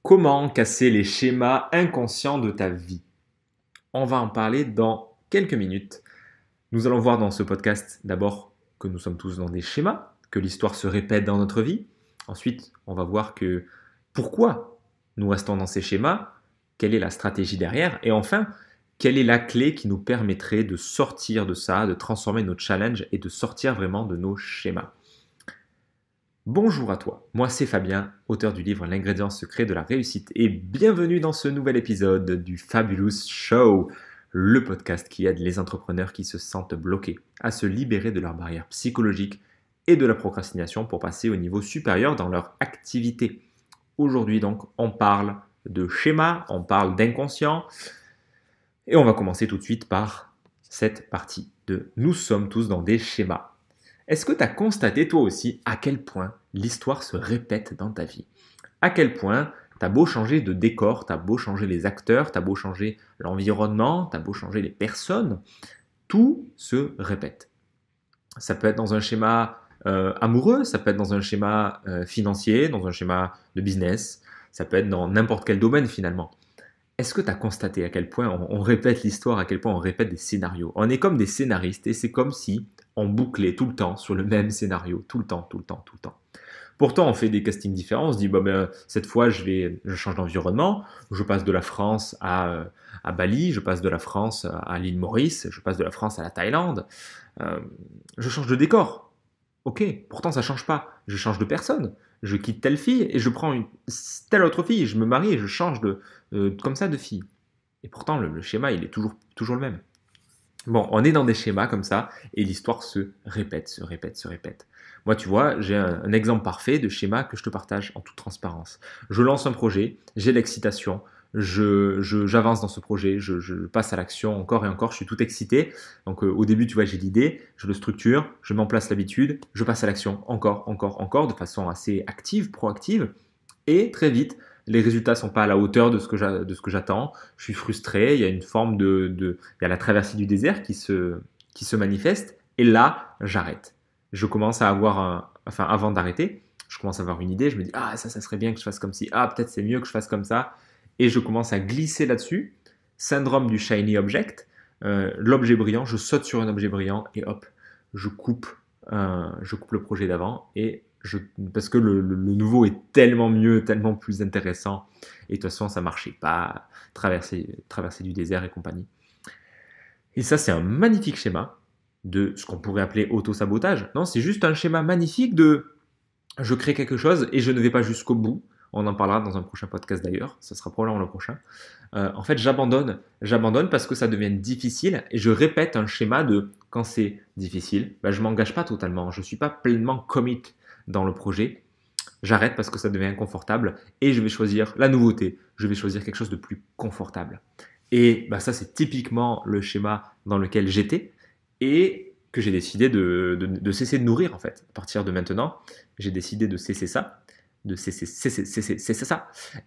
Comment casser les schémas inconscients de ta vie? On va en parler dans quelques minutes. Nous allons voir dans ce podcast d'abord que nous sommes tous dans des schémas, que l'histoire se répète dans notre vie. Ensuite, on va voir que pourquoi nous restons dans ces schémas, quelle est la stratégie derrière, et enfin, quelle est la clé qui nous permettrait de sortir de ça, de transformer notre challenge et de sortir vraiment de nos schémas. Bonjour à toi, moi c'est Fabien, auteur du livre L'ingrédient secret de la réussite et bienvenue dans ce nouvel épisode du Fabulous Show, le podcast qui aide les entrepreneurs qui se sentent bloqués à se libérer de leurs barrières psychologiques et de la procrastination pour passer au niveau supérieur dans leur activité. Aujourd'hui donc on parle de schéma, on parle d'inconscient et on va commencer tout de suite par cette partie de nous sommes tous dans des schémas. Est-ce que tu as constaté toi aussi à quel point l'histoire se répète dans ta vie? À quel point tu as beau changer de décor, tu as beau changer les acteurs, tu as beau changer l'environnement, tu as beau changer les personnes, tout se répète. Ça peut être dans un schéma amoureux, ça peut être dans un schéma financier, dans un schéma de business, ça peut être dans n'importe quel domaine finalement. Est-ce que tu as constaté à quel point on répète l'histoire, à quel point on répète des scénarios? On est comme des scénaristes et c'est comme si on bouclait tout le temps sur le même scénario, tout le temps. Pourtant, on fait des castings différents, on se dit, cette fois, je change d'environnement, je passe de la France à Bali, je passe de la France à l'île Maurice, je passe de la France à la Thaïlande, je change de décor. Ok, pourtant ça change pas, je change de personne, je quitte telle fille et je prends telle autre fille, je me marie et je change comme ça de fille. Et pourtant, le schéma, il est toujours le même. Bon, on est dans des schémas comme ça et l'histoire se répète. Moi, tu vois, j'ai un exemple parfait de schéma que je te partage en toute transparence. Je lance un projet, j'ai l'excitation, j'avance dans ce projet, je passe à l'action encore et encore, je suis tout excité. Donc au début, tu vois, j'ai l'idée, je le structure, je mets en place l'habitude, je passe à l'action encore, de façon assez active, proactive. Et très vite, les résultats ne sont pas à la hauteur de ce que j'attends. Je suis frustré. Il y a une forme il y a la traversée du désert qui se manifeste. Et là, j'arrête. Je commence à avoir avant d'arrêter, je commence à avoir une idée. Je me dis, ça serait bien que je fasse comme ci. Peut-être c'est mieux que je fasse comme ça. Et je commence à glisser là-dessus. Syndrome du shiny object. L'objet brillant, je saute sur un objet brillant et hop, je coupe le projet d'avant et parce que le nouveau est tellement mieux, tellement plus intéressant. Et de toute façon, ça ne marchait pas. Traverser du désert et compagnie. Et ça, c'est un magnifique schéma de ce qu'on pourrait appeler auto-sabotage. Non, c'est juste un schéma magnifique de je crée quelque chose et je ne vais pas jusqu'au bout. On en parlera dans un prochain podcast d'ailleurs. Ça sera probablement le prochain. En fait, j'abandonne parce que ça devient difficile et je répète un schéma de quand c'est difficile, je ne m'engage pas totalement. Je ne suis pas pleinement commit dans le projet, j'arrête parce que ça devient inconfortable et je vais choisir la nouveauté, je vais choisir quelque chose de plus confortable. Et ça, c'est typiquement le schéma dans lequel j'étais et que j'ai décidé de cesser de nourrir en fait. À partir de maintenant, j'ai décidé de cesser ça,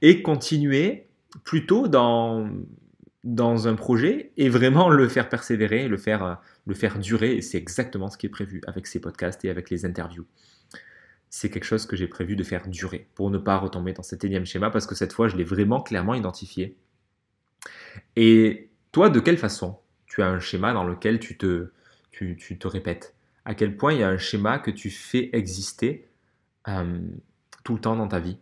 et continuer plutôt dans un projet et vraiment le faire persévérer, le faire durer. Et c'est exactement ce qui est prévu avec ces podcasts et avec les interviews. C'est quelque chose que j'ai prévu de faire durer pour ne pas retomber dans cet énième schéma parce que cette fois, je l'ai vraiment clairement identifié. Et toi, de quelle façon tu as un schéma dans lequel tu te répètes? À quel point il y a un schéma que tu fais exister tout le temps dans ta vie?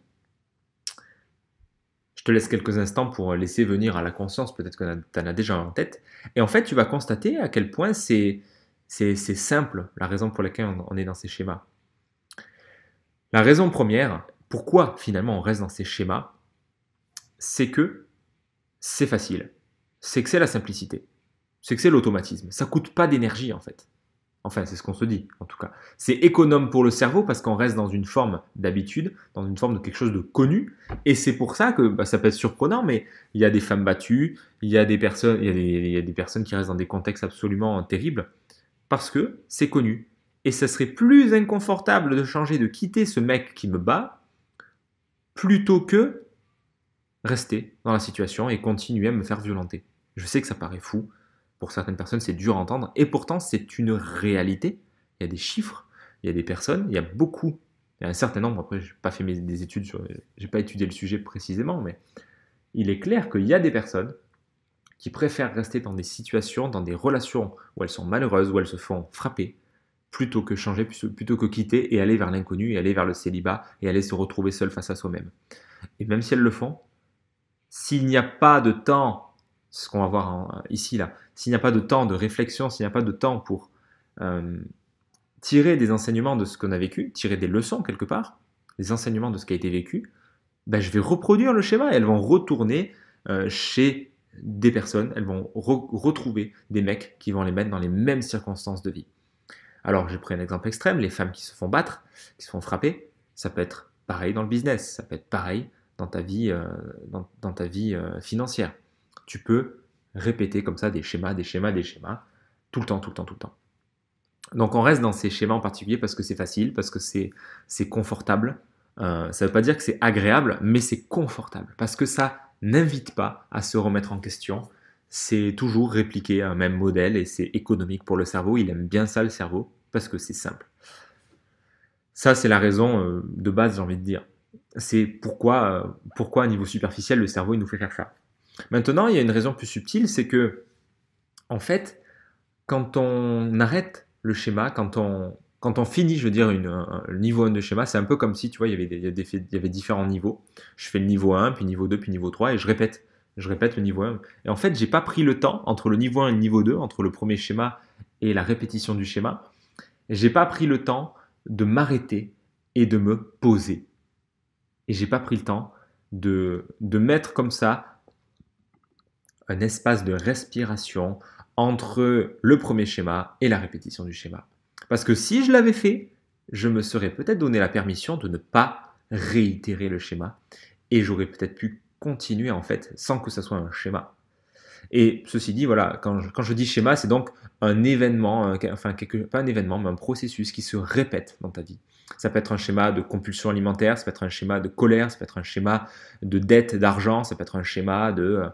Je te laisse quelques instants pour laisser venir à la conscience, peut-être que tu en as déjà en tête. Et en fait, tu vas constater à quel point c'est simple, la raison pour laquelle on est dans ces schémas. La raison première, pourquoi finalement on reste dans ces schémas, c'est que c'est facile. C'est que c'est la simplicité. C'est que c'est l'automatisme. Ça ne coûte pas d'énergie en fait. Enfin, c'est ce qu'on se dit en tout cas. C'est économe pour le cerveau parce qu'on reste dans une forme d'habitude, dans une forme de quelque chose de connu. Et c'est pour ça que ça peut être surprenant, mais il y a des femmes battues, il y a des personnes qui restent dans des contextes absolument terribles parce que c'est connu. Et ça serait plus inconfortable de changer, de quitter ce mec qui me bat, plutôt que rester dans la situation et continuer à me faire violenter. Je sais que ça paraît fou. Pour certaines personnes, c'est dur à entendre. Et pourtant, c'est une réalité. Il y a des chiffres, il y a des personnes, il y a beaucoup Il y a un certain nombre, après, je n'ai pas fait des études j'ai pas étudié le sujet précisément, mais il est clair qu'il y a des personnes qui préfèrent rester dans des situations, dans des relations où elles sont malheureuses, où elles se font frapper, plutôt que changer, plutôt que quitter et aller vers l'inconnu, et aller vers le célibat, et aller se retrouver seul face à soi-même. Et même si elles le font, s'il n'y a pas de temps, ce qu'on va voir ici, là, s'il n'y a pas de temps de réflexion, s'il n'y a pas de temps pour tirer des enseignements de ce qu'on a vécu, tirer des leçons quelque part, des enseignements de ce qui a été vécu, ben, je vais reproduire le schéma et elles vont retourner chez des personnes, elles vont retrouver des mecs qui vont les mettre dans les mêmes circonstances de vie. Alors, j'ai pris un exemple extrême, les femmes qui se font battre, qui se font frapper, ça peut être pareil dans le business, ça peut être pareil dans ta vie, financière. Tu peux répéter comme ça des schémas, tout le temps. Donc, on reste dans ces schémas en particulier parce que c'est facile, parce que c'est confortable. Ça ne veut pas dire que c'est agréable, mais c'est confortable parce que ça n'invite pas à se remettre en question. C'est toujours répliquer un même modèle et c'est économique pour le cerveau. Il aime bien ça, le cerveau, parce que c'est simple. Ça, c'est la raison de base, j'ai envie de dire. C'est pourquoi à niveau superficiel, le cerveau, il nous fait faire ça. Maintenant, il y a une raison plus subtile, c'est que, en fait, quand on arrête le schéma, quand on finit, je veux dire, le niveau 1 de schéma, c'est un peu comme si, tu vois, il y avait différents niveaux. Je fais le niveau 1, puis niveau 2, puis niveau 3, et je répète le niveau 1. Et en fait, j'ai pas pris le temps, entre le niveau 1 et le niveau 2, entre le premier schéma et la répétition du schéma, j'ai pas pris le temps de m'arrêter et de me poser. Et j'ai pas pris le temps de mettre comme ça un espace de respiration entre le premier schéma et la répétition du schéma. Parce que si je l'avais fait, je me serais peut-être donné la permission de ne pas réitérer le schéma et j'aurais peut-être pu continuer en fait sans que ça soit un schéma. Et ceci dit, voilà, quand je dis schéma, c'est donc un événement, pas un événement, mais un processus qui se répète dans ta vie. Ça peut être un schéma de compulsion alimentaire, ça peut être un schéma de colère, ça peut être un schéma de dette d'argent, ça peut être un schéma de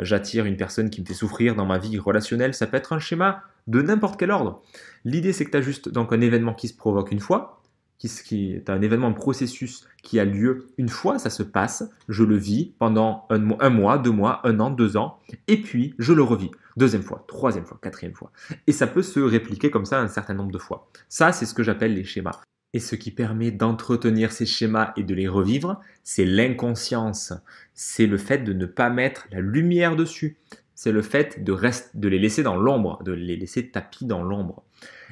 j'attire une personne qui me fait souffrir dans ma vie relationnelle, ça peut être un schéma de n'importe quel ordre. L'idée, c'est que tu as juste donc un événement qui se provoque une fois, tu as un événement, un processus qui a lieu une fois, ça se passe, je le vis pendant un mois, 2 mois, 1 an, 2 ans, et puis je le revis. 2e fois, 3e fois, 4e fois. Et ça peut se répliquer comme ça un certain nombre de fois. Ça, c'est ce que j'appelle les schémas. Et ce qui permet d'entretenir ces schémas et de les revivre, c'est l'inconscience. C'est le fait de ne pas mettre la lumière dessus. C'est le fait de les laisser dans l'ombre, de les laisser tapis dans l'ombre.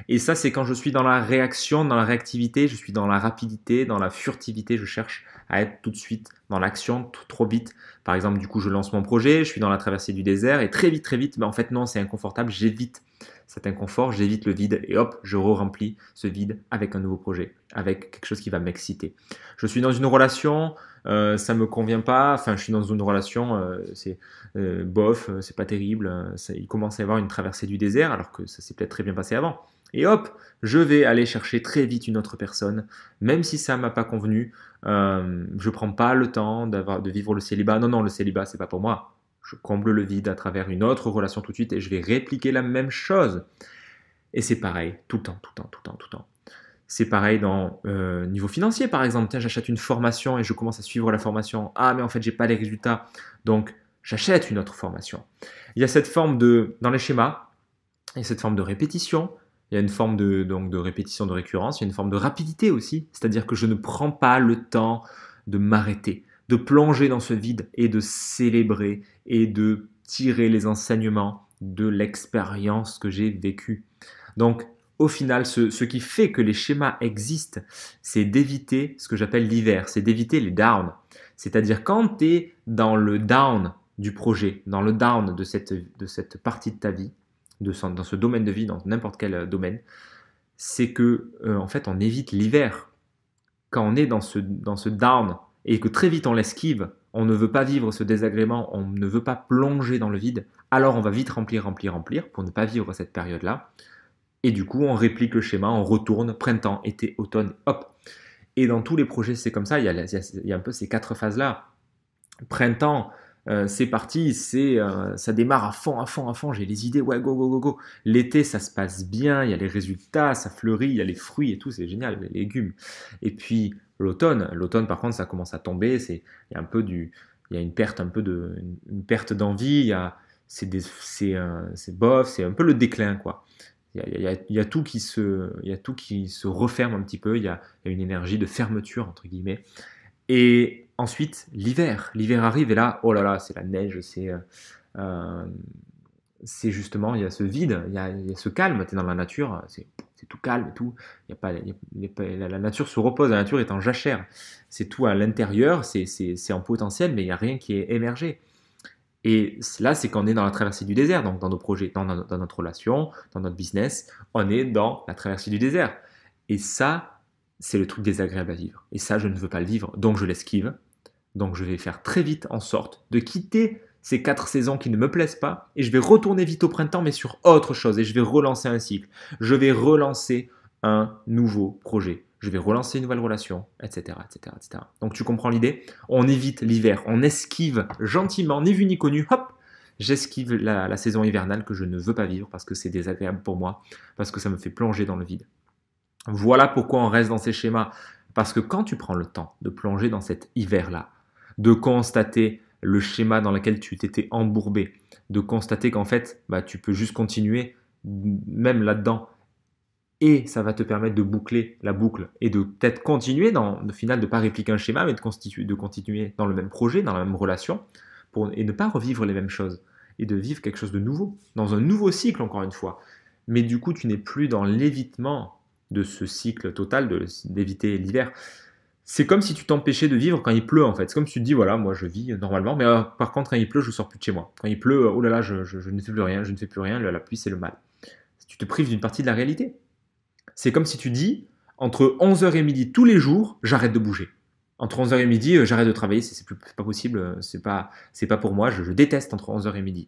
Et ça, c'est quand je suis dans la réaction, dans la réactivité, je suis dans la rapidité, dans la furtivité, je cherche à être tout de suite dans l'action, trop vite. Par exemple, du coup, je lance mon projet, je suis dans la traversée du désert et très vite, mais en fait non, c'est inconfortable, j'évite cet inconfort, j'évite le vide et hop, je remplis ce vide avec un nouveau projet, avec quelque chose qui va m'exciter. Je suis dans une relation, ça me convient pas, enfin je suis dans une relation, c'est bof, c'est pas terrible, il commence à y avoir une traversée du désert alors que ça s'est peut-être très bien passé avant. Et hop, je vais aller chercher très vite une autre personne, même si ça m'a pas convenu. Je prends pas le temps de vivre le célibat. Non, le célibat c'est pas pour moi. Je comble le vide à travers une autre relation tout de suite et je vais répliquer la même chose. Et c'est pareil, tout le temps. C'est pareil dans niveau financier par exemple. Tiens, j'achète une formation et je commence à suivre la formation. Ah, mais en fait, j'ai pas les résultats. Donc, j'achète une autre formation. Il y a cette forme dans les schémas, il y a cette forme de répétition. Il y a une forme de répétition, de récurrence. Il y a une forme de rapidité aussi. C'est-à-dire que je ne prends pas le temps de m'arrêter, de plonger dans ce vide et de célébrer et de tirer les enseignements de l'expérience que j'ai vécue. Donc, au final, ce qui fait que les schémas existent, c'est d'éviter ce que j'appelle l'hiver, c'est d'éviter les downs. C'est-à-dire quand tu es dans le down du projet, dans le down de cette partie de ta vie, dans ce domaine de vie, dans n'importe quel domaine, c'est que en fait on évite l'hiver. Quand on est dans ce down et que très vite on l'esquive, on ne veut pas vivre ce désagrément, on ne veut pas plonger dans le vide, alors on va vite remplir pour ne pas vivre cette période-là. Et du coup, on réplique le schéma, on retourne printemps, été, automne, hop. Et dans tous les projets, c'est comme ça, il y a un peu ces 4 phases-là. Printemps, c'est parti, ça démarre à fond, à fond, à fond, j'ai les idées, ouais, go, go, go, go. L'été, ça se passe bien, il y a les résultats, ça fleurit, il y a les fruits et tout, c'est génial, les légumes. Et puis l'automne par contre, ça commence à tomber, il y a un peu il y a une perte un peu une perte d'envie, c'est bof, c'est un peu le déclin, quoi. Il y a tout il y a tout qui se referme un petit peu, il y a une énergie de fermeture, entre guillemets. Et ensuite, l'hiver. L'hiver arrive et là, oh là là, c'est la neige, euh, c'est justement, il y a ce vide, il y a ce calme, tu es dans la nature, c'est tout calme et tout. Il y a pas, il y a pas- la nature se repose, la nature est en jachère. C'est tout à l'intérieur, c'est en potentiel, mais il n'y a rien qui est émergé. Et là, c'est qu'on est dans la traversée du désert, donc dans nos projets, dans notre relation, dans notre business, on est dans la traversée du désert. Et ça, c'est le truc désagréable à vivre. Et ça, je ne veux pas le vivre, donc je l'esquive. Donc je vais faire très vite en sorte de quitter ces 4 saisons qui ne me plaisent pas et je vais retourner vite au printemps, mais sur autre chose. Et je vais relancer un cycle. Je vais relancer un nouveau projet. Je vais relancer une nouvelle relation, etc., etc., etc. Donc tu comprends l'idée? On évite l'hiver, on esquive gentiment, ni vu ni connu, hop, j'esquive la saison hivernale que je ne veux pas vivre parce que c'est désagréable pour moi, parce que ça me fait plonger dans le vide. Voilà pourquoi on reste dans ces schémas. Parce que quand tu prends le temps de plonger dans cet hiver-là, de constater le schéma dans lequel tu t'étais embourbé, de constater qu'en fait, bah, tu peux juste continuer même là-dedans et ça va te permettre de boucler la boucle et de peut-être continuer au final de ne pas répliquer un schéma mais de continuer dans le même projet, dans la même relation et ne pas revivre les mêmes choses et de vivre quelque chose de nouveau, dans un nouveau cycle encore une fois. Mais du coup, tu n'es plus dans l'évitement de ce cycle total d'éviter l'hiver. C'est comme si tu t'empêchais de vivre quand il pleut en fait. C'est comme si tu te dis voilà, moi je vis normalement, mais par contre quand il pleut, je sors plus de chez moi. Quand il pleut, oh là là, je ne fais plus rien, je ne fais plus rien, la pluie c'est le mal. Tu te prives d'une partie de la réalité. C'est comme si tu dis entre 11h et midi tous les jours, j'arrête de bouger. Entre 11h et midi, j'arrête de travailler, c'est pas possible, c'est pas pour moi, je déteste entre 11h et midi.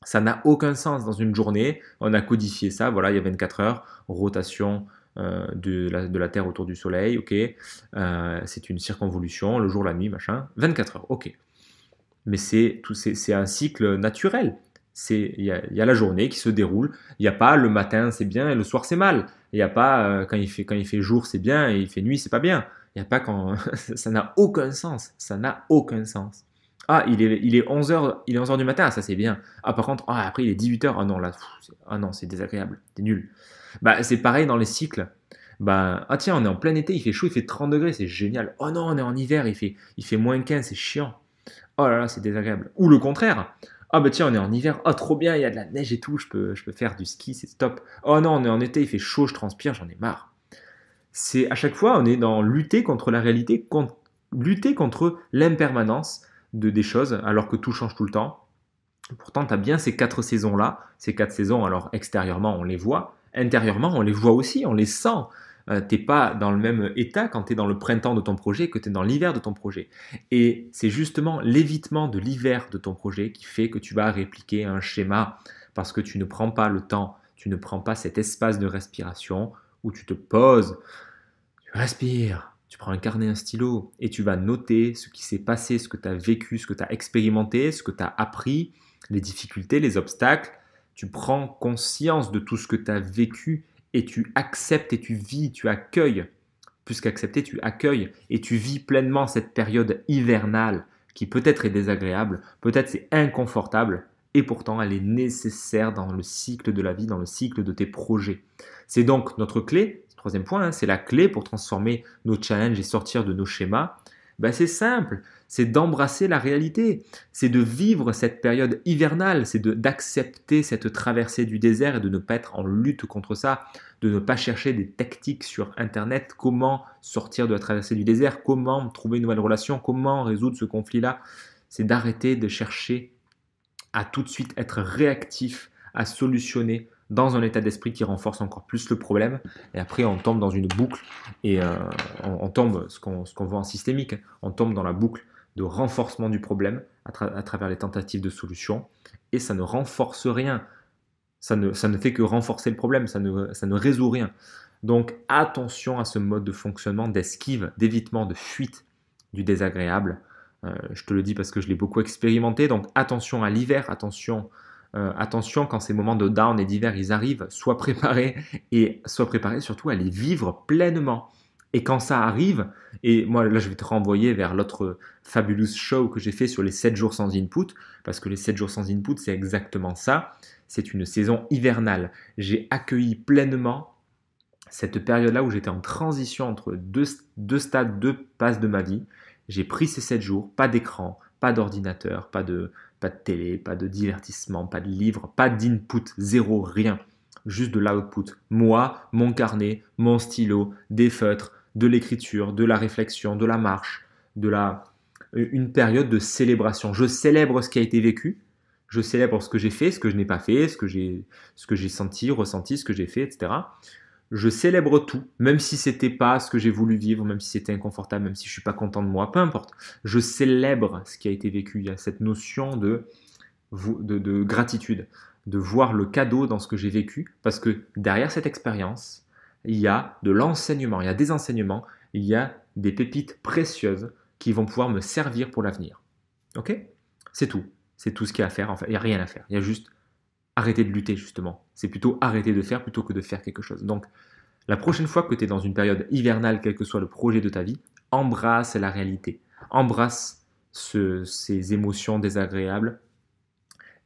Ça n'a aucun sens dans une journée. On a codifié ça. Voilà, il y a 24 heures, rotation de la Terre autour du Soleil. Ok, c'est une circonvolution, le jour, la nuit, machin. 24 heures. Ok. Mais c'est un cycle naturel. Il y a la journée qui se déroule. Il n'y a pas le matin c'est bien et le soir c'est mal. Il n'y a pas quand il fait jour c'est bien et il fait nuit c'est pas bien. Il n'y a pas quand ça n'a aucun sens. Ça n'a aucun sens. Ah, il est 11h, il est 11h du matin, ça c'est bien. Ah, par contre, après il est 18h, ah non, là, ah non, c'est désagréable, c'est nul. Bah, c'est pareil dans les cycles. Bah, ah tiens, on est en plein été, il fait chaud, il fait 30 degrés, c'est génial. Oh non, on est en hiver, il fait -15, c'est chiant. Oh là là, c'est désagréable. Ou le contraire. Ah bah tiens, on est en hiver, oh trop bien, il y a de la neige et tout, je peux faire du ski, c'est top. Oh non, on est en été, il fait chaud, je transpire, j'en ai marre. C'est à chaque fois, on est dans lutter contre la réalité, lutter contre l'impermanence des choses, alors que tout change tout le temps. Pourtant, tu as bien ces 4 saisons-là, ces 4 saisons, alors extérieurement, on les voit, intérieurement, on les voit aussi, on les sent. T'es pas dans le même état quand tu es dans le printemps de ton projet que tu es dans l'hiver de ton projet. Et c'est justement l'évitement de l'hiver de ton projet qui fait que tu vas répliquer un schéma parce que tu ne prends pas le temps, tu ne prends pas cet espace de respiration où tu te poses, tu respires, tu prends un carnet, un stylo et tu vas noter ce qui s'est passé, ce que tu as vécu, ce que tu as expérimenté, ce que tu as appris, les difficultés, les obstacles. Tu prends conscience de tout ce que tu as vécu et tu acceptes et tu vis, tu accueilles. Plus qu'accepter, tu accueilles et tu vis pleinement cette période hivernale qui peut-être est désagréable, peut-être c'est inconfortable et pourtant elle est nécessaire dans le cycle de la vie, dans le cycle de tes projets. C'est donc notre clé, troisième point, hein, c'est la clé pour transformer nos challenges et sortir de nos schémas. Ben, c'est simple, c'est d'embrasser la réalité, c'est de vivre cette période hivernale, c'est d'accepter cette traversée du désert et de ne pas être en lutte contre ça, de ne pas chercher des tactiques sur Internet, comment sortir de la traversée du désert, comment trouver une nouvelle relation, comment résoudre ce conflit-là. C'est d'arrêter de chercher à tout de suite être réactif, à solutionner dans un état d'esprit qui renforce encore plus le problème. Et après, on tombe dans une boucle et on tombe, ce qu'on voit en systémique, on tombe dans la boucle de renforcement du problème à travers les tentatives de solution et ça ne renforce rien. Ça ne fait que renforcer le problème, ça ne résout rien. Donc attention à ce mode de fonctionnement d'esquive, d'évitement, de fuite du désagréable. Je te le dis parce que je l'ai beaucoup expérimenté. Donc attention à l'hiver, attention quand ces moments de down et d'hiver ils arrivent, sois préparé surtout à les vivre pleinement. Et quand ça arrive, et moi là je vais te renvoyer vers l'autre fabulous show que j'ai fait sur les 7 jours sans input, parce que les 7 jours sans input c'est exactement ça, c'est une saison hivernale. J'ai accueilli pleinement cette période-là où j'étais en transition entre deux stades, deux passes de ma vie. J'ai pris ces 7 jours, pas d'écran, pas d'ordinateur, pas de télé, pas de divertissement, pas de livre, pas d'input, zéro, rien. Juste de l'output. Moi, mon carnet, mon stylo, des feutres, de l'écriture, de la réflexion, de la marche, une période de célébration. Je célèbre ce qui a été vécu, je célèbre ce que j'ai fait, ce que je n'ai pas fait, ce que j'ai senti, ressenti, ce que j'ai fait, etc. Je célèbre tout, même si c'était pas ce que j'ai voulu vivre, même si c'était inconfortable, même si je suis pas content de moi, peu importe. Je célèbre ce qui a été vécu. Il y a cette notion de gratitude, de voir le cadeau dans ce que j'ai vécu, parce que derrière cette expérience, il y a de l'enseignement, il y a des enseignements, il y a des pépites précieuses qui vont pouvoir me servir pour l'avenir. Ok? C'est tout. C'est tout ce qu'il y a à faire. Enfin, il n'y a rien à faire. Il y a juste arrêter de lutter, justement. C'est plutôt arrêter de faire plutôt que de faire quelque chose. Donc, la prochaine fois que tu es dans une période hivernale, quel que soit le projet de ta vie, embrasse la réalité. Embrasse ces émotions désagréables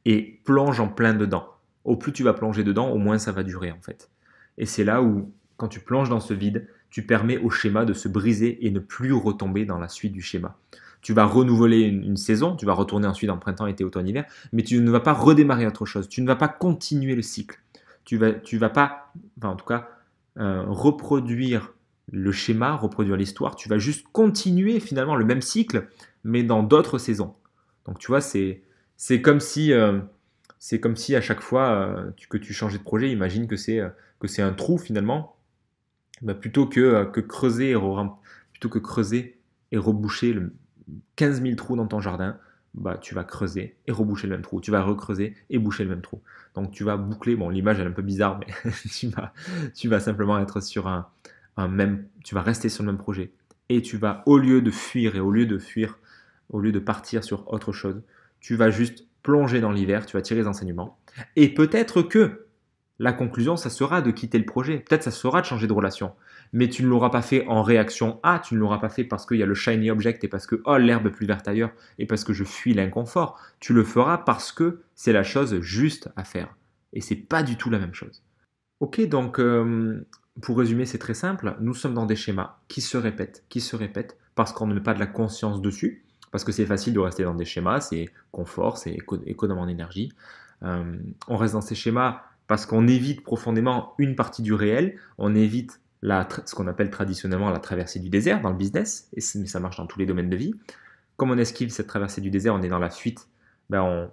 et plonge en plein dedans. Au plus tu vas plonger dedans, au moins ça va durer en fait. Et c'est là où, quand tu plonges dans ce vide, tu permets au schéma de se briser et ne plus retomber dans la suite du schéma. Tu vas renouveler une saison, tu vas retourner ensuite en printemps, été, automne, hiver, mais tu ne vas pas redémarrer autre chose. Tu ne vas pas continuer le cycle. Tu vas pas, enfin en tout cas, reproduire le schéma, reproduire l'histoire. Tu vas juste continuer finalement le même cycle, mais dans d'autres saisons. Donc tu vois, c'est comme si à chaque fois que tu changeais de projet, imagine que c'est un trou finalement, bah, plutôt que creuser et reboucher 15 000 trous dans ton jardin, bah, tu vas creuser et reboucher le même trou. Tu vas recreuser et boucher le même trou. Donc tu vas boucler, bon l'image elle est un peu bizarre, mais tu vas simplement être sur un même, tu vas rester sur le même projet. Et tu vas, au lieu de partir sur autre chose, tu vas juste plonger dans l'hiver, tu vas tirer les enseignements. Et peut-être que la conclusion, ça sera de quitter le projet. Peut-être ça sera de changer de relation. Mais tu ne l'auras pas fait en réaction à, tu ne l'auras pas fait parce qu'il y a le shiny object et parce que oh, l'herbe est plus verte ailleurs et parce que je fuis l'inconfort. Tu le feras parce que c'est la chose juste à faire. Et c'est pas du tout la même chose. Ok, donc pour résumer, c'est très simple. Nous sommes dans des schémas qui se répètent parce qu'on ne met pas de la conscience dessus. Parce que c'est facile de rester dans des schémas, c'est confort, c'est économe en énergie. On reste dans ces schémas parce qu'on évite profondément une partie du réel, on évite ce qu'on appelle traditionnellement la traversée du désert dans le business, mais ça marche dans tous les domaines de vie. Comme on esquive cette traversée du désert, on est dans la fuite, ben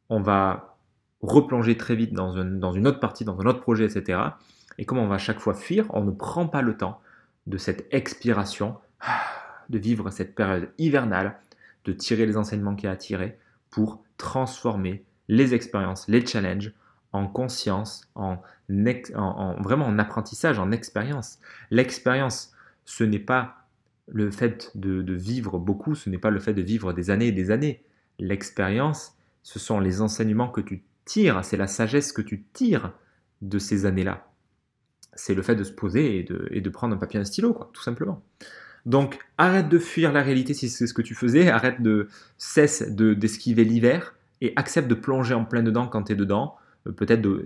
on va replonger très vite dans une autre partie, dans un autre projet, etc. Et comme on va à chaque fois fuir, on ne prend pas le temps de cette expiration, de vivre cette période hivernale, de tirer les enseignements qu'il y a à tirer pour transformer les expériences, les challenges en conscience, vraiment en apprentissage, en expérience. L'expérience, ce n'est pas le fait de vivre beaucoup, ce n'est pas le fait de vivre des années et des années. L'expérience, ce sont les enseignements que tu tires, c'est la sagesse que tu tires de ces années-là. C'est le fait de se poser et de prendre un papier et un stylo, quoi, tout simplement. Donc, arrête de fuir la réalité si c'est ce que tu faisais, cesse d'esquiver l'hiver et accepte de plonger en plein dedans quand tu es dedans.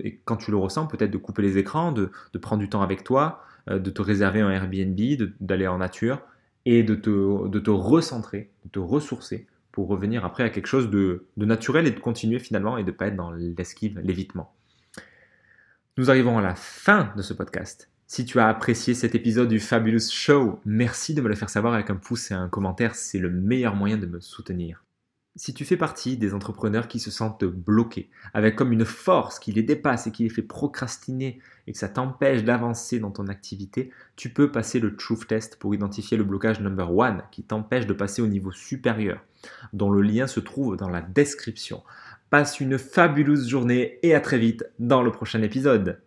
Et quand tu le ressens, peut-être de couper les écrans, de prendre du temps avec toi, de te réserver un Airbnb, d'aller en nature et de te recentrer, de te ressourcer pour revenir après à quelque chose de naturel et de continuer finalement et de ne pas être dans l'esquive, l'évitement. Nous arrivons à la fin de ce podcast. Si tu as apprécié cet épisode du Fabulous Show, merci de me le faire savoir avec un pouce et un commentaire, c'est le meilleur moyen de me soutenir. Si tu fais partie des entrepreneurs qui se sentent bloqués, avec comme une force qui les dépasse et qui les fait procrastiner et que ça t'empêche d'avancer dans ton activité, tu peux passer le Truth Test pour identifier le blocage number 1 qui t'empêche de passer au niveau supérieur, dont le lien se trouve dans la description. Passe une fabuleuse journée et à très vite dans le prochain épisode.